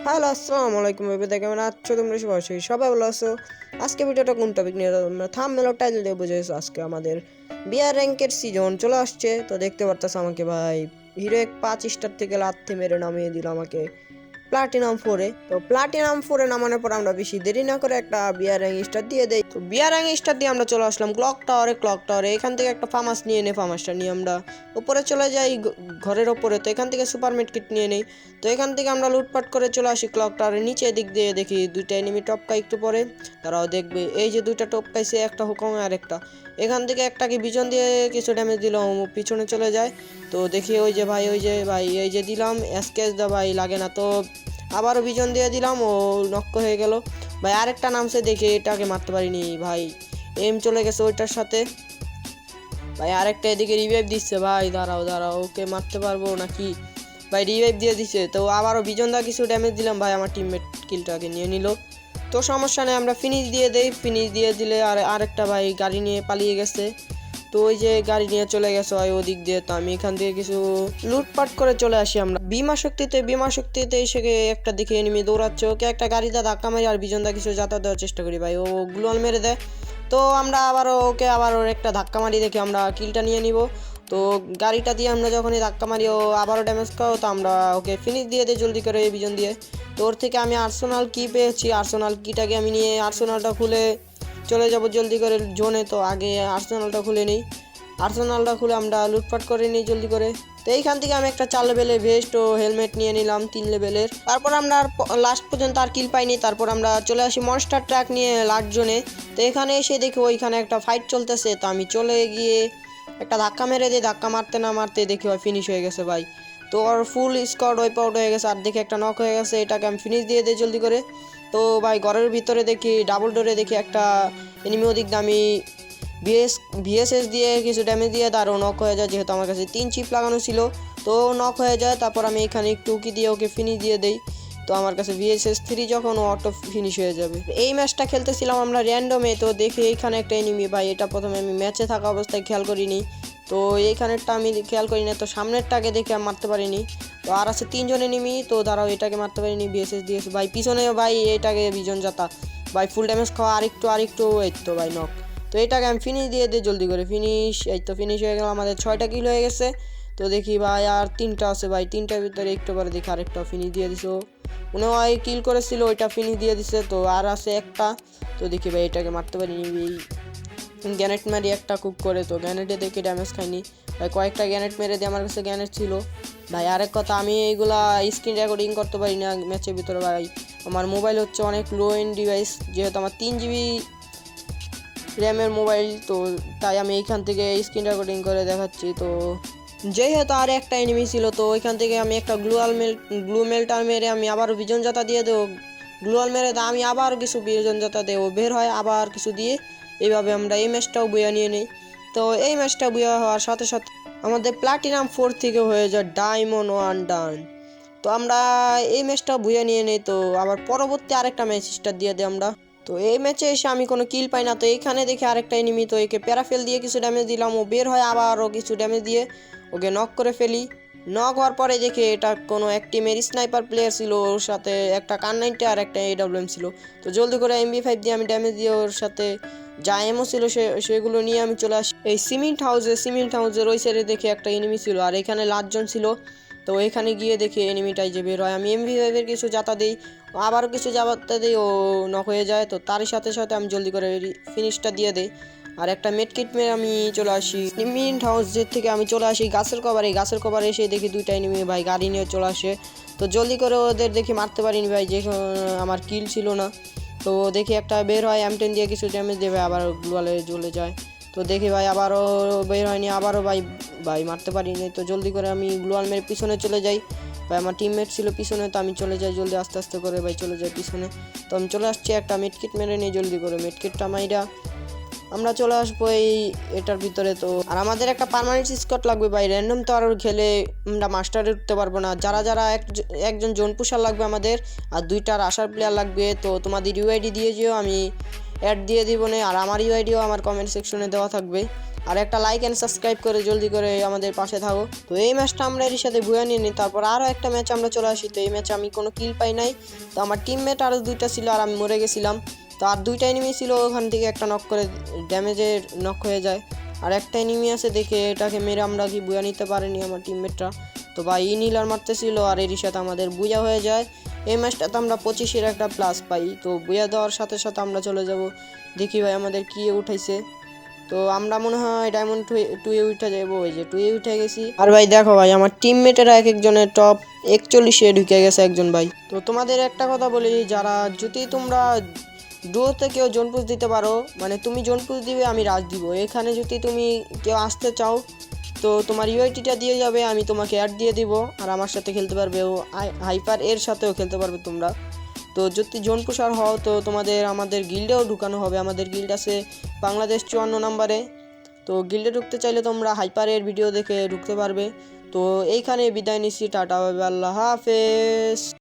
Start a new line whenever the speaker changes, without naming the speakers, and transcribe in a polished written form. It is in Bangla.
হ্যালো, আসসালামু আলাইকুম। এবার কেমন আছো তোমরা? সবাই ভালো আছো? আজকে ভিডিওটা কোন টপিক নিয়ে তোমরা থাম্বনেল ও টাইটেল দিয়ে বুঝে গেছো। আজকে আমাদের বিয়ার র্যাঙ্কের সিজন চলে আসছে। তো দেখতে পারতেছ আমাকে ভাই হিরো 5 স্টার থেকে লাথি মেরে নামিয়ে দিল আমাকে প্লাটিনাম 4-এ। তো প্লাটিনাম 4-এ নামানোর পর আমরা বেশি দেরি না করে একটা বিয়ার র্যাঙ্ক স্টার দিয়ে দেই। তো বিয়ার র্যাঙ্ক স্টার দিয়ে আমরা চলে আসলাম ক্লক টাওয়ারে। এখান থেকে একটা ফার্মাস নিয়ে নেই, ফার্মাসটা নিয়ে আমরা উপরে চলে যাই ঘরের ওপরে। তো এখান থেকে সুপার মেড কিট নিয়ে নেই। তো এখান থেকে আমরা লুটপাট করে চলে আসি ক্লক টাওয়ারের নিচে দিক দিয়ে। দেখি দুইটা এনিমি টপকা একটু পরে, তারাও দেখবে এই যে দুইটা টপকাইছে, একটা হুকং আর একটা। এখান থেকে একটাকে বিজন দিয়ে কিছু ড্যামেজ দিলাম, পিছনে চলে যায়। তো দেখি ওই যে ভাই এই যে দিলাম স্কেচ দা ভাই, লাগে না। তো আবারও বিজন দিয়ে দিলাম, ও নক্ক হয়ে গেল ভাই। আরেকটা নামছে, দেখে এটাকে মারতে পারিনি ভাই, এম চলে গেছে ওইটার সাথে ভাই। আরেকটা এদিকে রিভাইভ দিচ্ছে ভাই, দাঁড়াও ওকে মারতে পারবো নাকি ভাই? রিভাইভ দিয়ে দিচ্ছে। তো আবারও বিজন দা কিছু ড্যামেজ দিলাম ভাই, আমার টিমমেট কিলটাকে নিয়ে নিল। তো সমস্যা নেই, আমরা ফিনিশ দিয়ে দেই। ফিনিশ দিয়ে দিলে আরেকটা ভাই গাড়ি নিয়ে পালিয়ে গেছে। তো ওই যে গাড়ি নিয়ে চলে গেছে ভাই ওদিক দিয়ে। তো আমি এখান থেকে কিছু লুটপাট করে চলে আসি আমরা বিমা শক্তিতে এসে একটা দিকে এনিমি দৌড়াচ্ছে, ওকে একটা গাড়িতে ধাক্কা মারি আর বিজন দা কিছু যাতায়াত দেওয়ার চেষ্টা করি ভাই, ও গ্লোয়াল মেরে দেয়। তো আমরা আবার ওর একটা ধাক্কা মারি, দেখি আমরা কিলটা নিয়ে নিব। তো গাড়িটা দিয়ে আমরা যখনই ধাক্কা মারি, ও আবারও ড্যামেজ খাও। তো আমরা ওকে ফিনিশ দিয়ে দিই জলদি করে বিজন দিয়ে। তো ওর থেকে আমি আর্সেনাল কি পেয়েছি, আর্সেনাল কিটাকে আমি নিয়ে আর্সেনালটা খুলে চলে যাব জলদি করে জোনে। তো আগে আর্সেনালটা খুলে নিই, আর্সেনালটা খুলে আমরা লুটপাট করে নিই জলদি করে। তো এইখান থেকে আমি একটা 4 লেভেলের ভেস্ট ও হেলমেট নিয়ে নিলাম 3 লেভেলের। তারপর আমরা আর লাস্ট পর্যন্ত আর কিল পাইনি। তারপর আমরা চলে আসি মনস্টার ট্রাক নিয়ে লাস্ট জোনে। তো এখানে এসে দেখি ওইখানে একটা ফাইট চলতেছে। তো আমি চলে গিয়ে একটা ধাক্কা মেরে দিই, ধাক্কা মারতে না মারতে দেখি ভাই ফিনিশ হয়ে গেছে ভাই। তো ওর ফুল স্কোয়াড ওয়াইপ আউট হয়ে গেছে, আর দেখি একটা নক হয়ে গেছে, এটাকে আমি ফিনিশ দিয়ে দিই জলদি করে। তো ভাই ঘরের ভিতরে দেখি ডাবল ডোরে দেখি একটা এনিমি, ওদিক দিয়ে আমি ভিএসএস দিয়ে কিছু ড্যামেজ দিয়ে তারও নক হয়ে যায়, যেহেতু আমার কাছে 3 চিপ লাগানো ছিল। তো নক হয়ে যায়। তারপর আমি এখানে একটু উকি দিয়ে ওকে ফিনিশ দিয়ে দেই। তো আমার কাছে VSS 3 যখন অটো ফিনিশ হয়ে যাবে। এই ম্যাচটা খেলতেছিলাম আমরা র্যান্ডমে। তো দেখি এইখানে একটা এনিমি ভাই, এটা প্রথমে আমি ম্যাচে থাকা অবস্থায় খেয়াল করিনি। তো এইখানেরটা আমি খেয়াল করি না, তো সামনেরটাকে দেখে আমি মারতে পারিনি। তো আর আছে 3 জন এনিমি, তো দাঁড়াও এটাকে মারতে পারিনি, VSS দিয়েছে ভাই পিছনে ভাই, এটাকে বিজন যাতা ভাই, ফুল ড্যামেজ খাওয়া, আরেকটু এই তো ভাই নক। তো এটাকে আমি ফিনিশ দিয়ে দিই জলদি করে, ফিনিশ। এই তো ফিনিশ হয়ে গেল, আমাদের 6টা কিল হয়ে গেছে। তো দেখি ভাই আর 3টা আছে ভাই, 3টার ভিতরে একটু পরে দেখি আরেকটা ফিনিশ দিয়ে দিছো, মনে হয় কিল করেছিল, ওইটা ফিনিশ দিয়ে দিছে। তো আর আছে একটা। তো দেখি ভাই এটাকে মারতে পারিনি, গ্যানেট মারি একটা কুক করে। তো গ্যানেটে দেখে ড্যামেজ খাইনি ভাই, কয়েকটা গ্যানেট মেরে দিয়ে, আমার কাছে গ্যানেট ছিল ভাই। আরেক কথা, আমি এইগুলা স্ক্রিন রেকর্ডিং করতে পারি না ম্যাচের ভিতরে ভাই, আমার মোবাইল হচ্ছে অনেক লো এন্ড ডিভাইস, যেহেতু আমার 3 GB র্যামের মোবাইল। তো তাই আমি এইখান থেকে স্ক্রিন রেকর্ডিং করে দেখাচ্ছি। তো যেহেতু আর একটা এনিমি ছিল, তো ওইখান থেকে আমি একটা গ্লু মেল্টার মেরে আমি আবার বিজন যাতা দিয়ে দেবো, গ্লুয়াল মেরে আমি আবার কিছু বিজন যাতা দেবো, বের হয় আবার কিছু দিয়ে। এইভাবে আমরা এই ম্যাচটাও বুয়া নিয়ে নিই। তো এই ম্যাচটা বুয়া হওয়ার সাথে সাথে আমাদের প্লাটিনাম 4 থেকে হয়ে যায় ডায়মন্ড 1 ডান। তো আমরা এই ম্যাচটা বুয়া নিয়ে নিই। তো আবার পরবর্তী আরেকটা ম্যাচ স্টার্ট দিয়ে দিই আমরা। তো এই ম্যাচে এসে আমি কোনো কিল পাই না। তো এইখানে দেখি আরেকটা এনিমি, তো একে প্যারাফেল দিয়ে কিছু ড্যামেজ দিলাম, ও বের হয় আবারও কিছু ড্যামেজ দিয়ে ওকে নক করে ফেলি। নক হওয়ার পরে দেখি এটা কোনো এক টিমের স্নাইপার প্লেয়ার ছিল, ওর সাথে একটা কার 90 আর একটা AWM ছিল। তো জলদি করে MB5 দিয়ে আমি ড্যামেজ দিয়ে ওর সাথে যা এমও ছিল সেগুলো নিয়ে আমি চলে আসি এই সিমেন্ট হাউসের ওই সাইডে দেখি একটা এনিমি ছিল, আর এখানে লাস্টজন ছিল। তো এখানে গিয়ে দেখি এনিমিটাই যে বের হয়, আমি MB5-এর কিছু যাতা দিই, আবারও কিছু যাতা দিই, ও নক হয়ে যায়। তো তারই সাথে সাথে আমি জলদি করে ফিনিশটা দিয়ে দিই, আর একটা মেডকিট মেরে আমি চলে আসি সিমেন্ট হাউসের থেকে। আমি চলে আসি গাছের কভারে এসে দেখি 2টা এনিমি ভাই গাড়ি নিয়ে চলে আসে। তো জলদি করে ওদের দেখি মারতে পারিনি ভাই, যে আমার কিল ছিল না। তো দেখি একটা বের হয়, M10 দিয়ে কিছু ড্যামেজ দেবে, আবার গ্লুয়ালে জ্বলে যায়। তো দেখি ভাই আবারও বের হয়নি, আবারও ভাই মারতে পারিনি। তো জলদি করে আমি গ্লুয়াল মেরে পিছনে চলে যাই ভাই, আমার টিমমেট ছিল পিছনে। তো আমি চলে যাই জলদি, আস্তে আস্তে করে ভাই চলে যাই পিছনে। তো আমি চলে আসছি, একটা মেডকিট মেরে নিই জলদি করে, মেডকিটটা মাইরা আমরা চলে আসবো এটার ভিতরে। তো আর আমাদের একটা পার্মানেন্ট স্কট লাগবে ভাই, র্যান্ডম তো আর খেলে আমরা মাস্টারে উঠতে পারবো না। যারা একজন জোন পুষার লাগবে আমাদের, আর 2টা রাশার প্লেয়ার লাগবে। তো তোমাদের ইউআইডি দিয়ে যেও, আমি অ্যাড দিয়ে দিব না, আর আমার ইউআইডিও আমার কমেন্ট সেকশনে দেওয়া থাকবে। আর একটা লাইক অ্যান্ড সাবস্ক্রাইব করে জলদি করে আমাদের পাশে থাকো। তো এই ম্যাচটা আমরা এর সাথে ভুয়া নিয়ে নিই, তারপর আরও একটা ম্যাচ আমরা চলে আসি। তো এই ম্যাচে আমি কোনো কিল পাই নাই, তো আমার টিমমেট আরও 2টা ছিল আর আমি মরে গেছিলাম। তো আর 2টা এনিমি ছিল, ওখান থেকে একটা নক করে ড্যামেজে নক হয়ে যায়। আর একটা এনিমি আছে দেখে এটাকে মেরে আমরা কি বুয়া নিতে পারিনি আমার টিমমেটরা। তো ভাই ইনহিলার মারতেছিল আর এরই সাথে আমাদের বুয়া হয়ে যায়। এই ম্যাচটাতে আমরা 25-এর একটা প্লাস পাই। তো বুয়া দেওয়ার সাথে সাথে আমরা চলে যাব, দেখি ভাই আমাদের কি উঠাইছে। তো আমরা মনে হয় ডায়মন্ড 2-এ উঠে যাবো, ওই যে 2-এ উঠে গেছি। আর ভাই দেখো ভাই আমার টিমমেটেরা এক একজনের টপ 41-এ ঢুকে গেছে একজন ভাই। তো তোমাদের একটা কথা বলি, যারা যদি তোমরা ডুয়োতে কেউ জোন পুশ দিতে পারো, মানে তুমি জোন পুশ দিবে আমি রাজ দিব, এখানে যদি তুমি কেউ আসতে চাও তো তোমার ইউআইটিটা দিয়ে যাবে, আমি তোমাকে অ্যাড দিয়ে দিব আর আমার সাথে খেলতে পারবে, ও হাইপার এর সাথেও খেলতে পারবে তোমরা। তো যদি জোন পুষার হও তো তোমাদের আমাদের গিল্ডেও ঢুকানো হবে। আমাদের গিল্ড আছে বাংলাদেশ 54 নম্বরে। তো গিল্ডে ঢুকতে চাইলে তোমরা হাইপারের ভিডিও দেখে ঢুকতে পারবে। তো এইখানে বিদায় নিচ্ছি, টাটা, আল্লাহ হাফেজ।